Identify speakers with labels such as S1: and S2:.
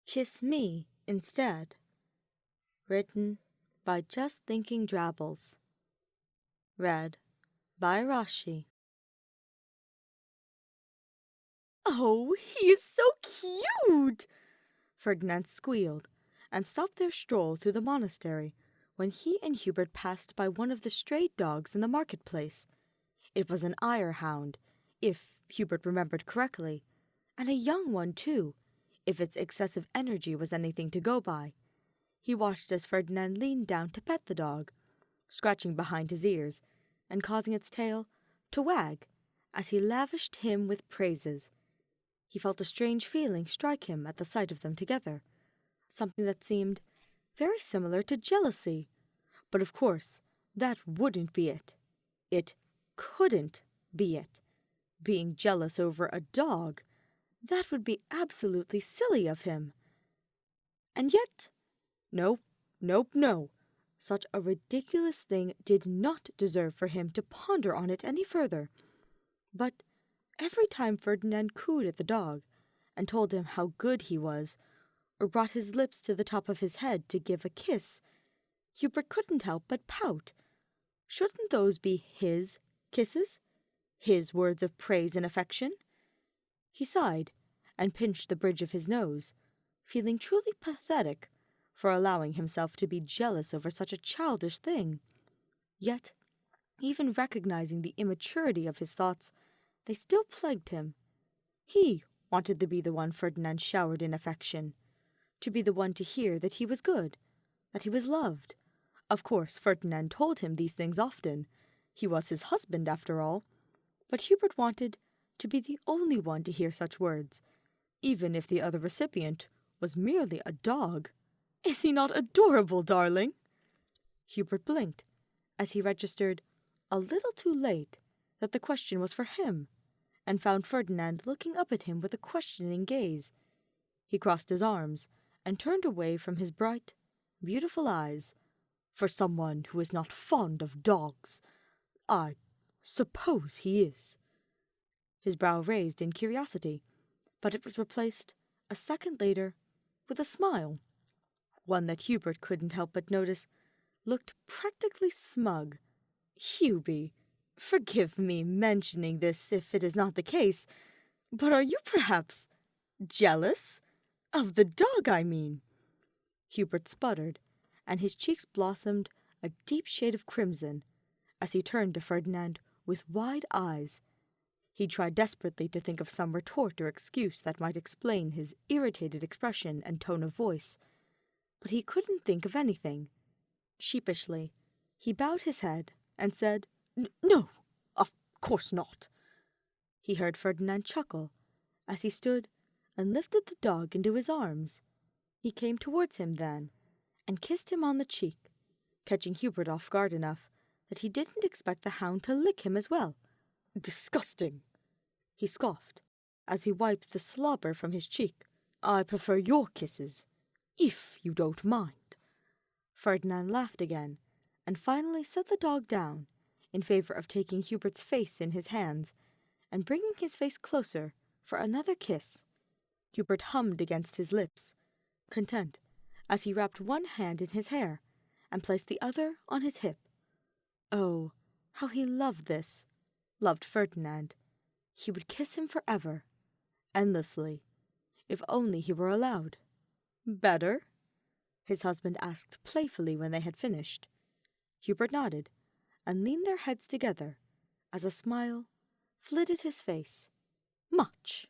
S1: Kiss Me Instead. Written by Just Thinking Drabbles. Read by Rashi.
S2: Oh, he is so cute!
S1: Ferdinand squealed and stopped their stroll through the monastery when he and Hubert passed by one of the strayed dogs in the marketplace. It was an Eyre hound, if Hubert remembered correctly, and a young one too, if its excessive energy was anything to go by. He watched as Ferdinand leaned down to pet the dog, scratching behind his ears and causing its tail to wag as he lavished him with praises. He felt a strange feeling strike him at the sight of them together, something that seemed very similar to jealousy. But of course, that wouldn't be it. It couldn't be it. Being jealous over a dog, that would be absolutely silly of him. And yet, no. Such a ridiculous thing did not deserve for him to ponder on it any further. But every time Ferdinand cooed at the dog and told him how good he was, or brought his lips to the top of his head to give a kiss, Hubert couldn't help but pout. Shouldn't those be his kisses? His words of praise and affection? He sighed and pinched the bridge of his nose, feeling truly pathetic for allowing himself to be jealous over such a childish thing. Yet, even recognizing the immaturity of his thoughts, they still plagued him. He wanted to be the one Ferdinand showered in affection, to be the one to hear that he was good, that he was loved. Of course, Ferdinand told him these things often. He was his husband, after all. But Hubert wanted to be the only one to hear such words, even if the other recipient was merely a dog. "Is he not adorable, darling?" Hubert blinked as he registered, a little too late, that the question was for him, and found Ferdinand looking up at him with a questioning gaze. He crossed his arms and turned away from his bright, beautiful eyes. "For someone who is not fond of dogs, I suppose he is." His brow raised in curiosity, but it was replaced, a second later, with a smile, one that Hubert couldn't help but notice looked practically smug. "Hubie, forgive me mentioning this if it is not the case, but are you perhaps jealous? Of the dog, I mean." Hubert sputtered, and his cheeks blossomed a deep shade of crimson as he turned to Ferdinand with wide eyes. He tried desperately to think of some retort or excuse that might explain his irritated expression and tone of voice, but he couldn't think of anything. Sheepishly, he bowed his head and said, "No, of course not." He heard Ferdinand chuckle as he stood and lifted the dog into his arms. He came towards him then and kissed him on the cheek, catching Hubert off guard enough that he didn't expect the hound to lick him as well. "Disgusting," he scoffed as he wiped the slobber from his cheek. "I prefer your kisses, if you don't mind." Ferdinand laughed again, and finally set the dog down in favor of taking Hubert's face in his hands and bringing his face closer for another kiss. Hubert hummed against his lips, content, as he wrapped one hand in his hair and placed the other on his hip. Oh, how he loved this, loved Ferdinand. He would kiss him forever, endlessly, if only he were allowed. "Better?" his husband asked playfully when they had finished. Hubert nodded and leaned their heads together as a smile flitted his face. "Much."